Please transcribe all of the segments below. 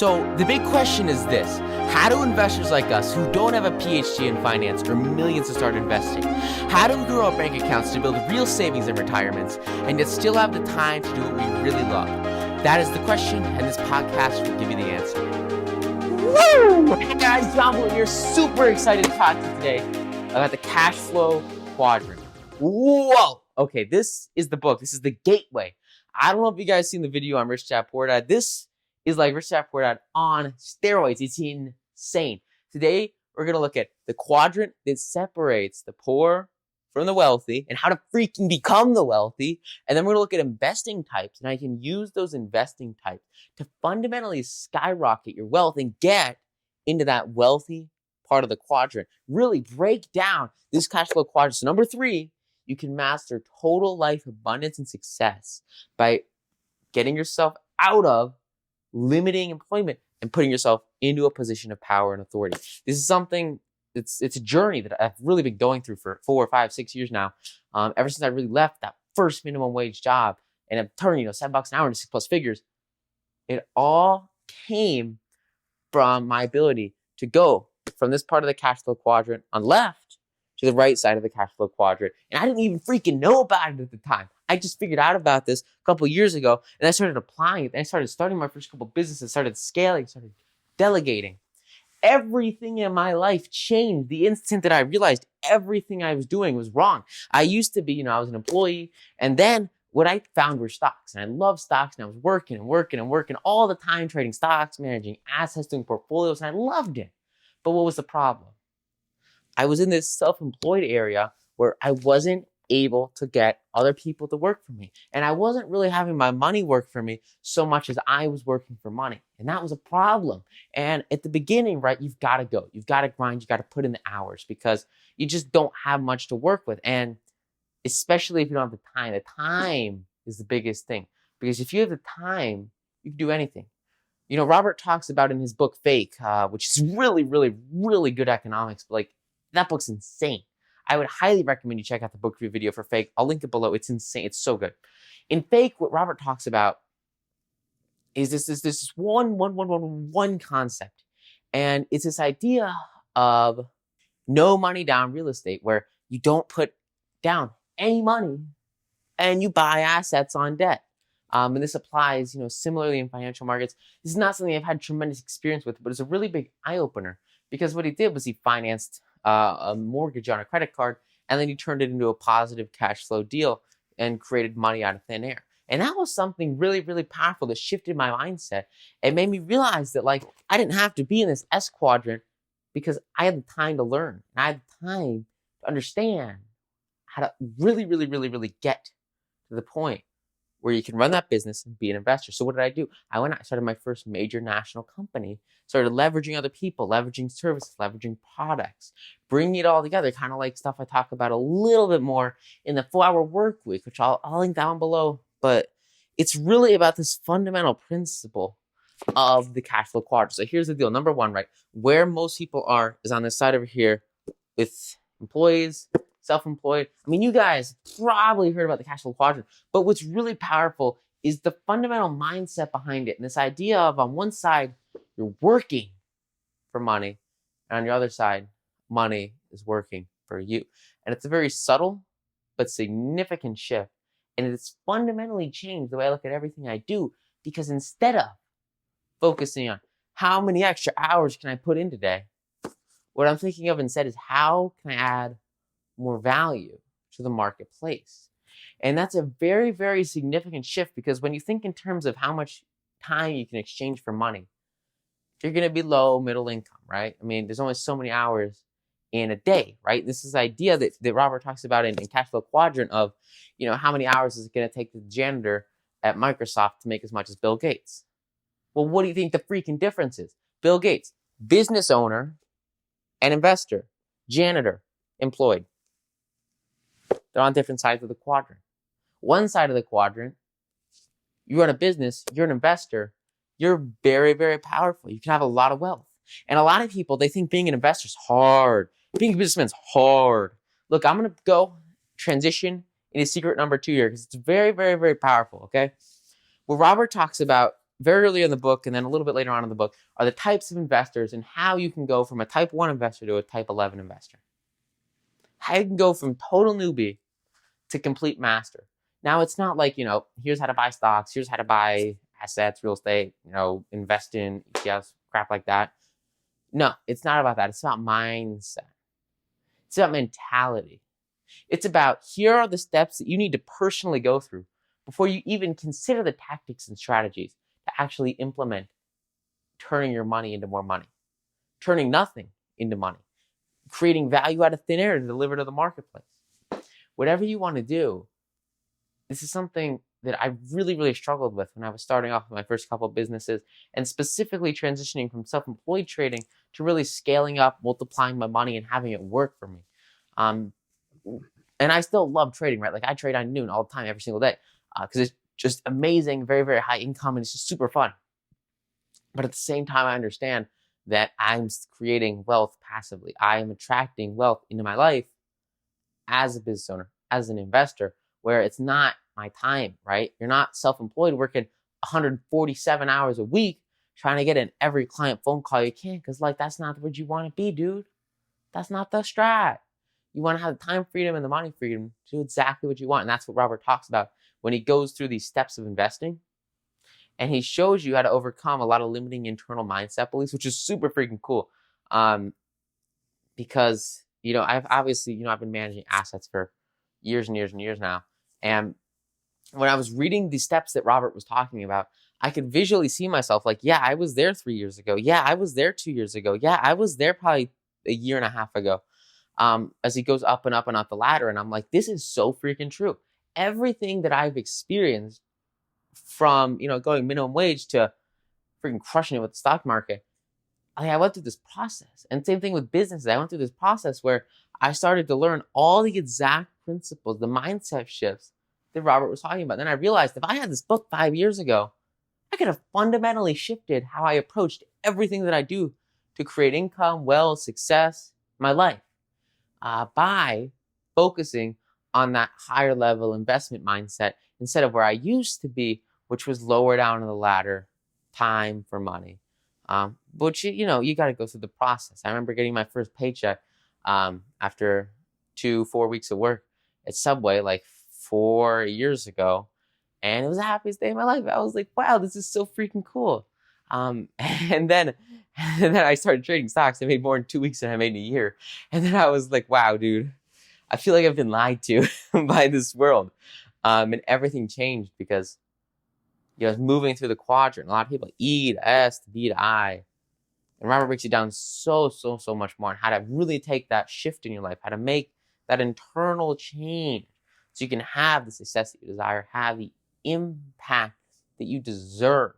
So the big question is this: how do investors like us who don't have a PhD in finance or millions to start investing, how do we grow our bank accounts to build real savings and retirements and yet still have the time to do what we really love? That is the question, and this podcast will give you the answer. Woo! Hey guys, John Blue here. Super excited to talk to you today about the Cash Flow Quadrant. Whoa! Okay, this is the book. This is the gateway. I don't know if you guys seen the video on Rich Dad Poor Dad. This is like Rich Dad Poor Dad on steroids. It's insane. Today, we're going to look at the quadrant that separates the poor from the wealthy and how to freaking become the wealthy. And then we're going to look at investing types and how you can use those investing types to fundamentally skyrocket your wealth and get into that wealthy part of the quadrant. Really break down this cash flow quadrant. So number 3, you can master total life abundance and success by getting yourself out of limiting employment and putting yourself into a position of power and authority. This is something, it's a journey that I've really been going through for 4, 5, 6 years now. Ever since I really left that first minimum wage job and I've turned, $7 an hour into 6+ figures. It all came from my ability to go from this part of the cash flow quadrant on left to the right side of the cash flow quadrant. And I didn't even freaking know about it at the time. I just figured out about this a couple of years ago, and I started applying it. And I started starting my first couple of businesses, started scaling, started delegating. Everything in my life changed the instant that I realized everything I was doing was wrong. I used to be, I was an employee, and then what I found were stocks. And I love stocks, and I was working all the time, trading stocks, managing assets, doing portfolios, and I loved it. But what was the problem? I was in this self-employed area where I wasn't able to get other people to work for me. And I wasn't really having my money work for me so much as I was working for money. And that was a problem. And at the beginning, right, you've got to go. You've got to grind. You got to put in the hours because you just don't have much to work with. And especially if you don't have the time. The time is the biggest thing. Because if you have the time, you can do anything. Robert talks about in his book, Fake, which is really, really, really good economics. But that book's insane. I would highly recommend you check out the book review video for Fake. I'll link it below. It's insane. It's so good. In Fake, what Robert talks about is this one concept. And it's this idea of no money down real estate where you don't put down any money and you buy assets on debt. And this applies, similarly in financial markets. This is not something I've had tremendous experience with, but it's a really big eye-opener because what he did was he financed a mortgage on a credit card, and then he turned it into a positive cash flow deal and created money out of thin air. And that was something really, really powerful that shifted my mindset. It made me realize that I didn't have to be in this S quadrant because I had the time to learn. And I had the time to understand how to really, really, really, really get to the point where you can run that business and be an investor. So what did I do? I went out, I started my first major national company, started leveraging other people, leveraging services, leveraging products, bringing it all together, kind of like stuff I talk about a little bit more in the 4-hour work week, which I'll link down below. But it's really about this fundamental principle of the cash flow quadrant. So here's the deal. Number 1, right, where most people are is on this side over here with employees, self-employed. You guys probably heard about the cash flow quadrant, but what's really powerful is the fundamental mindset behind it. And this idea of on one side, you're working for money, and on the other side, money is working for you. And it's a very subtle but significant shift. And it's fundamentally changed the way I look at everything I do, because instead of focusing on how many extra hours can I put in today, what I'm thinking of instead is how can I add more value to the marketplace. And that's a very, very significant shift, because when you think in terms of how much time you can exchange for money, you're going to be low, middle income, right? There's only so many hours in a day, right? This is the idea that Robert talks about in Cash Flow Quadrant of, how many hours is it going to take the janitor at Microsoft to make as much as Bill Gates? Well, what do you think the freaking difference is? Bill Gates, business owner and investor, janitor, employed. They're on different sides of the quadrant. One side of the quadrant, you run a business, you're an investor, you're very, very powerful. You can have a lot of wealth. And a lot of people, they think being an investor is hard. Being a businessman is hard. Look, I'm going to go transition into secret number 2 here because it's very, very, very powerful, okay? What Robert talks about very early in the book and then a little bit later on in the book are the types of investors and how you can go from a type 1 investor to a type 11 investor. How you can go from total newbie to complete master. Now, it's not like, here's how to buy stocks, here's how to buy assets, real estate, invest in ETFs, crap like that. No, it's not about that. It's about mindset. It's about mentality. It's about, here are the steps that you need to personally go through before you even consider the tactics and strategies to actually implement turning your money into more money, turning nothing into money, creating value out of thin air to deliver to the marketplace. Whatever you want to do, this is something that I really, really struggled with when I was starting off with my first couple of businesses and specifically transitioning from self-employed trading to really scaling up, multiplying my money and having it work for me. And I still love trading, right? Like I trade on noon all the time, every single day, because it's just amazing, very, very high income, and it's just super fun. But at the same time, I understand that I'm creating wealth passively. I am attracting wealth into my life as a business owner, as an investor, where it's not my time, right? You're not self-employed working 147 hours a week trying to get in every client phone call you can, because that's not where you want to be, dude. That's not the strat. You want to have the time freedom and the money freedom to do exactly what you want. And that's what Robert talks about when he goes through these steps of investing. And he shows you how to overcome a lot of limiting internal mindset beliefs, which is super freaking cool. Because, I've obviously, I've been managing assets for years and years and years now. And when I was reading the steps that Robert was talking about, I could visually see myself like, yeah, I was there 3 years ago. Yeah, I was there 2 years ago. Yeah, I was there probably a year and a half ago. As he goes up and up and up the ladder. And I'm like, this is so freaking true. Everything that I've experienced from, going minimum wage to freaking crushing it with the stock market, I went through this process. And same thing with businesses. I went through this process where I started to learn all the exact principles, the mindset shifts that Robert was talking about. Then I realized if I had this book 5 years ago, I could have fundamentally shifted how I approached everything that I do to create income, wealth, success, my life. By focusing on that higher level investment mindset instead of where I used to be, which was lower down in the ladder, time for money. But you got to go through the process. I remember getting my first paycheck after 4 weeks of work at Subway like 4 years ago, and it was the happiest day of my life. I was like, wow, this is so freaking cool. And then I started trading stocks. I made more in 2 weeks than I made in a year. And then I was like, wow, dude, I feel like I've been lied to by this world. And everything changed because, I was moving through the quadrant. A lot of people, E to S to B to I. And Robert breaks it down so much more on how to really take that shift in your life, how to make that internal change so you can have the success that you desire, have the impact that you deserve.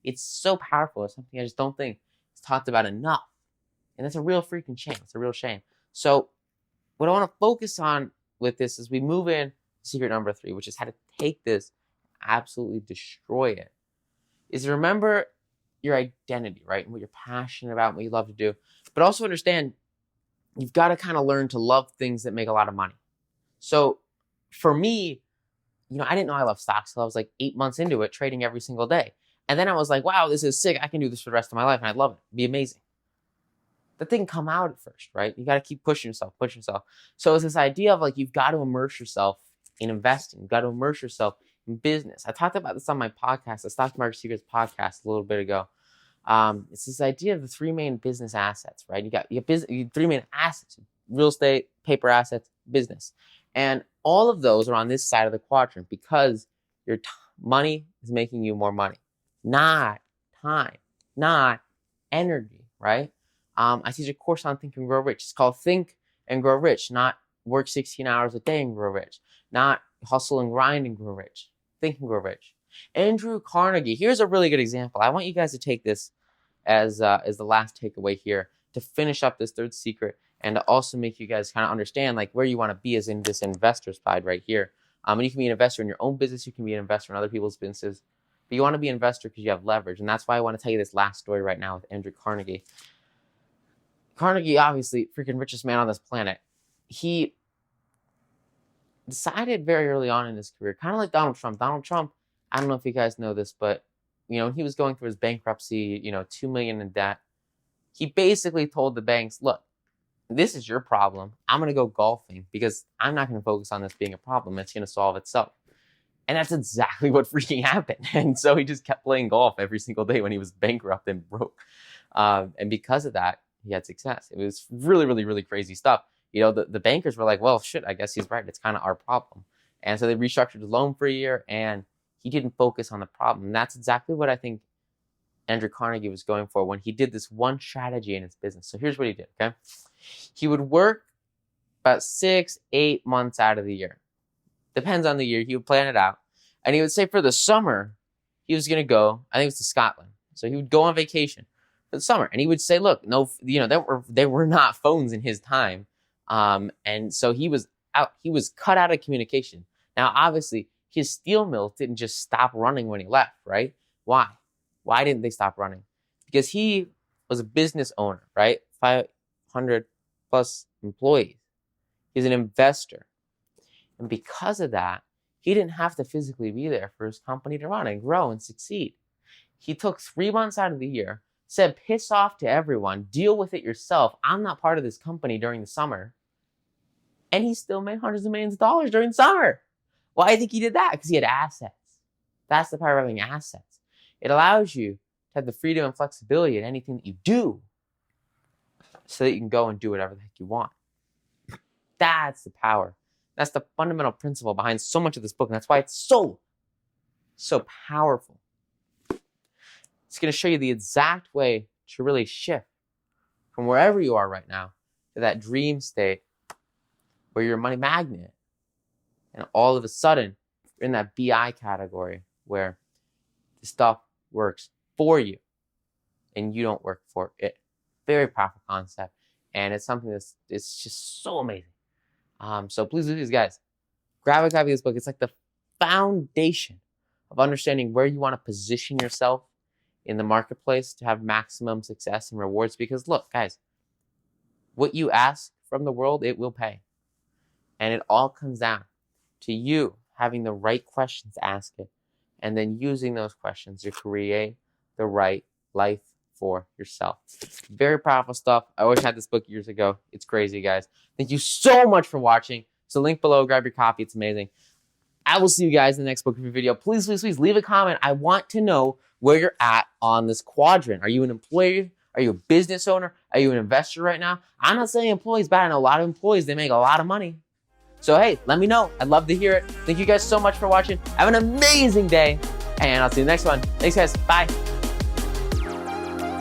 It's so powerful. It's something I just don't think is talked about enough. And that's a real freaking shame. It's a real shame. So what I want to focus on with this is we move in to secret number 3, which is how to take this, absolutely destroy it, is remember your identity, right? And what you're passionate about, what you love to do. But also understand you've got to kind of learn to love things that make a lot of money. So for me, I didn't know I loved stocks until I was like 8 months into it, trading every single day. And then I was like, wow, this is sick. I can do this for the rest of my life. And I'd love it. It'd be amazing. That didn't come out at first, right? You got to keep pushing yourself. So it's this idea of like, you've got to immerse yourself in investing. You've got to immerse yourself in business. I talked about this on my podcast, the Stock Market Secrets podcast a little bit ago. It's this idea of the 3 main business assets, right? You got 3 main assets: real estate, paper assets, business. And all of those are on this side of the quadrant because your money is making you more money, not time, not energy, right? I teach a course on Think and Grow Rich. It's called Think and Grow Rich, not work 16 hours a day and grow rich, not hustle and grind and grow rich. Think and Grow Rich. Andrew Carnegie. Here's a really good example. I want you guys to take this as the last takeaway here to finish up this 3rd secret and to also make you guys kind of understand like where you want to be as in this investor side right here. And you can be an investor in your own business. You can be an investor in other people's businesses. But you want to be an investor because you have leverage. And that's why I want to tell you this last story right now with Andrew Carnegie. Carnegie, obviously, freaking richest man on this planet. He decided very early on in his career, kind of like Donald Trump. Donald Trump, I don't know if you guys know this, but when he was going through his bankruptcy, $2 million in debt, he basically told the banks, look, this is your problem. I'm going to go golfing because I'm not going to focus on this being a problem. It's going to solve itself. And that's exactly what freaking happened. And so he just kept playing golf every single day when he was bankrupt and broke. And because of that, he had success. It was really, really, really crazy stuff. The bankers were like, well, shit, I guess he's right. It's kind of our problem. And so they restructured his loan for a year, and he didn't focus on the problem. And that's exactly what I think Andrew Carnegie was going for when he did this one strategy in his business. So here's what he did, okay? He would work about 6-8 months out of the year. Depends on the year. He would plan it out. And he would say for the summer, he was going to go, I think it was to Scotland. So he would go on vacation for the summer. And he would say, look, no, there were not phones in his time. And so he was out. He was cut out of communication. Now, obviously, his steel mills didn't just stop running when he left, right? Why? Why didn't they stop running? Because he was a business owner, right? 500 plus employees. He's an investor. And because of that, he didn't have to physically be there for his company to run and grow and succeed. He took 3 months out of the year, said, piss off to everyone, deal with it yourself. I'm not part of this company during the summer. And he still made hundreds of millions of dollars during the summer. Why do you think he did that? Because he had assets. That's the power of having assets. It allows you to have the freedom and flexibility in anything that you do so that you can go and do whatever the heck you want. That's the power. That's the fundamental principle behind so much of this book. And that's why it's so powerful. It's going to show you the exact way to really shift from wherever you are right now to that dream state where you're a money magnet. And all of a sudden, you're in that BI category where the stuff works for you and you don't work for it. Very powerful concept. And it's something that's just so amazing. So please, guys, grab a copy of this book. It's like the foundation of understanding where you want to position yourself in the marketplace to have maximum success and rewards. Because look, guys, what you ask from the world, it will pay. And it all comes down to you having the right questions to ask it and then using those questions to create the right life for yourself. Very powerful stuff. I wish I had this book years ago. It's crazy, guys. Thank you so much for watching. So link below, grab your copy. It's amazing. I will see you guys in the next book review video. Please leave a comment. I want to know where you're at on this quadrant. Are you an employee? Are you a business owner? Are you an investor right now? I'm not saying employees bad. I know a lot of employees, they make a lot of money. So hey, let me know. I'd love to hear it. Thank you guys so much for watching. Have an amazing day. And I'll see you next one. Thanks, guys. Bye.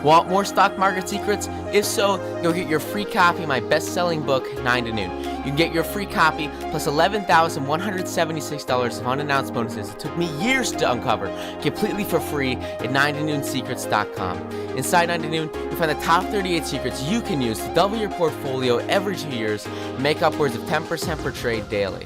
Want more stock market secrets? If so, go get your free copy of my best-selling book, 9 to Noon. You can get your free copy plus $11,176 of unannounced bonuses it took me years to uncover completely for free at 9tonoonsecrets.com. Inside 9 to Noon, you'll find the top 38 secrets you can use to double your portfolio every 2 years and make upwards of 10% per trade daily.